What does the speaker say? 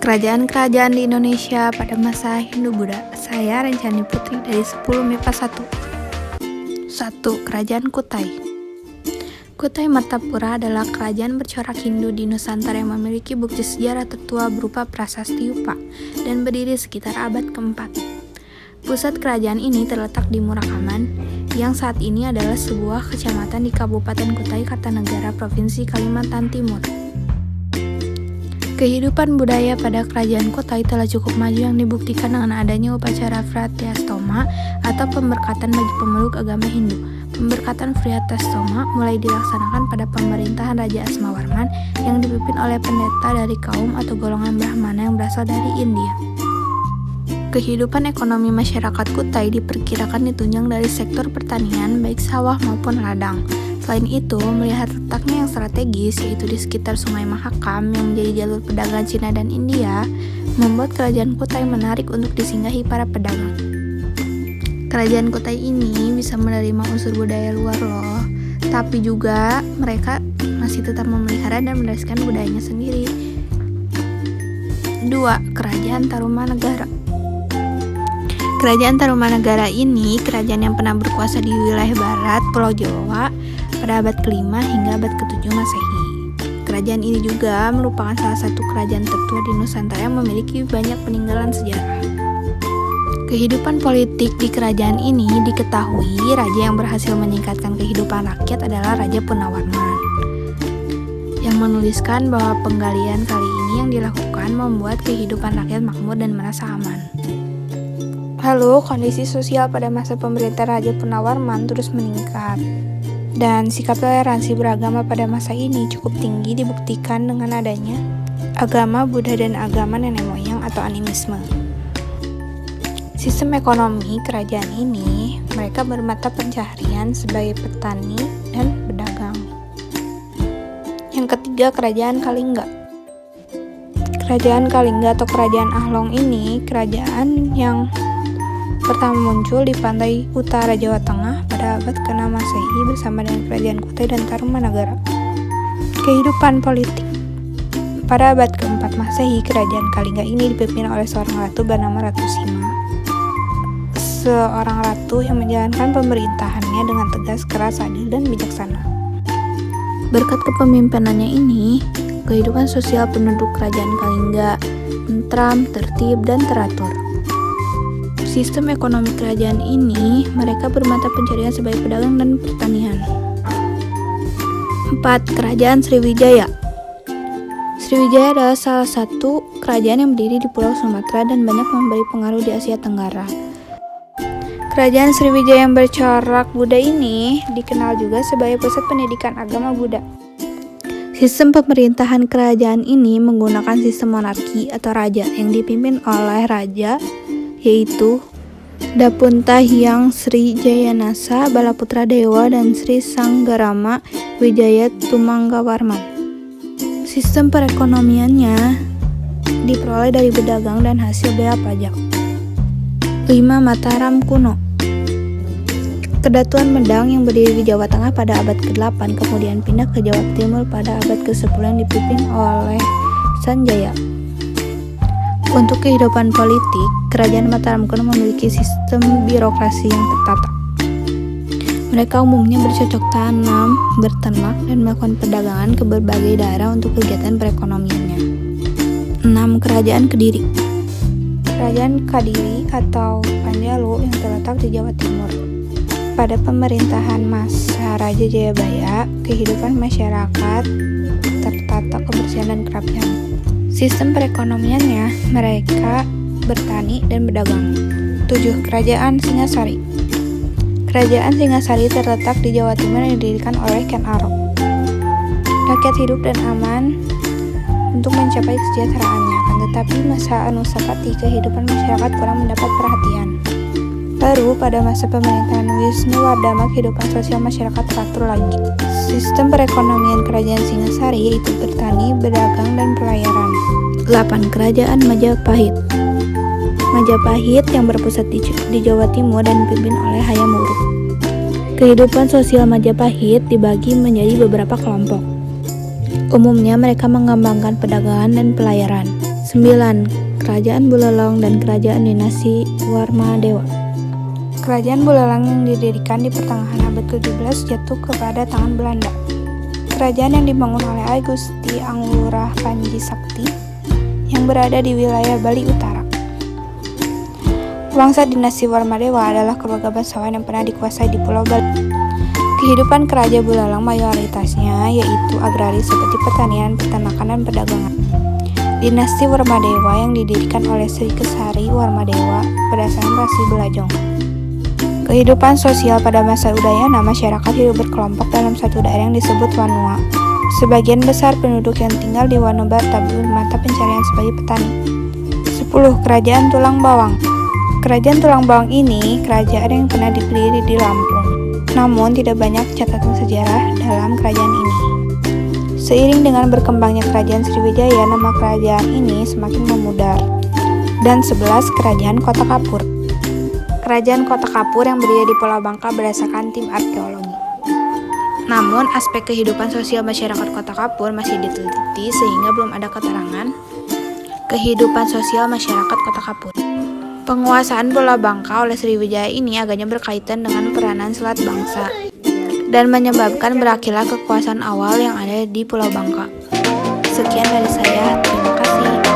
Kerajaan-kerajaan di Indonesia pada masa Hindu-Buddha. Saya Rencani Putri dari 10 MIPA 1. 1. Kerajaan Kutai. Kutai Martapura adalah kerajaan bercorak Hindu di Nusantara yang memiliki bukti sejarah tertua berupa prasasti Yupa dan berdiri sekitar abad keempat. Pusat kerajaan ini terletak di Murakaman, yang saat ini adalah sebuah kecamatan di Kabupaten Kutai Kartanegara, Provinsi Kalimantan Timur. Kehidupan budaya pada kerajaan Kutai telah cukup maju yang dibuktikan dengan adanya upacara Vrihatastoma atau pemberkatan bagi pemeluk agama Hindu. Pemberkatan Vrihatastoma mulai dilaksanakan pada pemerintahan Raja Asmawarman yang dipimpin oleh pendeta dari kaum atau golongan Brahmana yang berasal dari India. Kehidupan ekonomi masyarakat Kutai diperkirakan ditunjang dari sektor pertanian baik sawah maupun ladang. Selain itu, melihat letaknya yang strategis yaitu di sekitar Sungai Mahakam yang menjadi jalur perdagangan Cina dan India, membuat kerajaan Kutai menarik untuk disinggahi para pedagang. Kerajaan Kutai ini bisa menerima unsur budaya luar loh, tapi juga mereka masih tetap memelihara dan meneruskan budayanya sendiri. 2. Kerajaan Tarumanegara. Kerajaan Tarumanegara ini kerajaan yang pernah berkuasa di wilayah barat Pulau Jawa pada abad ke-5 hingga abad ke-7 Masehi. Kerajaan ini juga merupakan salah satu kerajaan tertua di Nusantara yang memiliki banyak peninggalan sejarah. Kehidupan politik di kerajaan ini diketahui raja yang berhasil meningkatkan kehidupan rakyat adalah Raja Punawarman, yang menuliskan bahwa penggalian kali ini yang dilakukan membuat kehidupan rakyat makmur dan merasa aman. Lalu, kondisi sosial pada masa pemerintahan Raja Punawarman terus meningkat. Dan sikap toleransi beragama pada masa ini cukup tinggi dibuktikan dengan adanya agama Buddha dan agama nenek moyang atau animisme. Sistem ekonomi kerajaan ini, mereka bermata pencaharian sebagai petani dan pedagang. Yang ketiga, Kerajaan Kalingga. Kerajaan Kalingga atau Kerajaan Ahlong ini kerajaan yang pertama muncul di pantai utara Jawa Tengah pada abad ke-6 Masehi bersama dengan Kerajaan Kutai dan Tarumanegara. Kehidupan politik. Pada abad ke-4 Masehi, Kerajaan Kalingga ini dipimpin oleh seorang ratu bernama Ratu Sima. Seorang ratu yang menjalankan pemerintahannya dengan tegas, keras, adil, dan bijaksana. Berkat kepemimpinannya ini, kehidupan sosial penduduk Kerajaan Kalingga tentram, tertib, dan teratur. Sistem ekonomi kerajaan ini, mereka bermata pencarian sebagai pedagang dan pertanian. 4. Kerajaan Sriwijaya. Sriwijaya adalah salah satu kerajaan yang berdiri di Pulau Sumatera dan banyak memberi pengaruh di Asia Tenggara. Kerajaan Sriwijaya yang bercorak Buddha ini dikenal juga sebagai pusat pendidikan agama Buddha. Sistem pemerintahan kerajaan ini menggunakan sistem monarki atau raja yang dipimpin oleh raja, yaitu Dapunta Hyang Sri Jayanasa Balaputra Dewa dan Sri Sanggarama Wijaya Tumanggawarman. Sistem perekonomiannya diperoleh dari berdagang dan hasil bea pajak. 5. Mataram kuno. Kedatuan Medang yang berdiri di Jawa Tengah pada abad ke-8 kemudian pindah ke Jawa Timur pada abad ke-10 yang dipimpin oleh Sanjaya. Untuk kehidupan politik, Kerajaan Mataram kuno memiliki sistem birokrasi yang tertata. Mereka umumnya bercocok tanam, berternak, dan melakukan perdagangan ke berbagai daerah untuk kegiatan perekonomiannya. 6. Kerajaan Kediri. Kerajaan Kediri atau Panjalu yang terletak di Jawa Timur. Pada pemerintahan masa Raja Jayabaya, kehidupan masyarakat tertata kebersihan dan kerapian. Sistem perekonomiannya, mereka bertani dan berdagang. 7. Kerajaan Singasari. Kerajaan Singasari terletak di Jawa Timur yang didirikan oleh Ken Arok. Rakyat hidup dan aman untuk mencapai kesejahteraannya, akan tetapi masa Anusapati kehidupan masyarakat kurang mendapat perhatian. Baru pada masa pemerintahan Wisnuwardama kehidupan sosial masyarakat teratur lagi. Sistem perekonomian kerajaan Singasari yaitu bertani, berdagang, dan pelayaran. 8. Kerajaan Majapahit. Majapahit yang berpusat di Jawa Timur dan dipimpin oleh Hayam Wuruk. Kehidupan sosial Majapahit dibagi menjadi beberapa kelompok. Umumnya mereka mengembangkan perdagangan dan pelayaran. 9. Kerajaan Buleleng dan Kerajaan Dinasti Warmadewa. Kerajaan Buleleng yang didirikan di pertengahan abad ke-17 jatuh kepada tangan Belanda. Kerajaan yang dibangun oleh I Gusti Anggurah Panji Sakti yang berada di wilayah Bali Utara. Bangsa dinasti Warmadewa adalah keluarga bangsawan yang pernah dikuasai di Pulau Bali. Kehidupan Kerajaan Buleleng mayoritasnya yaitu agraris seperti pertanian, peternakan, dan perdagangan. Dinasti Warmadewa yang didirikan oleh Sri Kesari Warmadewa berdasarkan rasi Belajong. Kehidupan sosial pada masa Udayana, masyarakat hidup berkelompok dalam satu daerah yang disebut Wanua. Sebagian besar penduduk yang tinggal di Wanua bertabur mata pencarian sebagai petani. 10. Kerajaan Tulang Bawang. Kerajaan Tulang Bawang ini kerajaan yang pernah dipilih di Lampung. Namun tidak banyak catatan sejarah dalam kerajaan ini. Seiring dengan berkembangnya kerajaan Sriwijaya, nama kerajaan ini semakin memudar. Dan 11. Kerajaan Kota Kapur. Kerajaan Kota Kapur yang berdiri di Pulau Bangka berdasarkan tim arkeologi. Namun, aspek kehidupan sosial masyarakat Kota Kapur masih diteliti sehingga belum ada keterangan kehidupan sosial masyarakat Kota Kapur. Penguasaan Pulau Bangka oleh Sriwijaya ini agaknya berkaitan dengan peranan Selat Bangsa dan menyebabkan berakhirlah kekuasaan awal yang ada di Pulau Bangka. Sekian dari saya, terima kasih.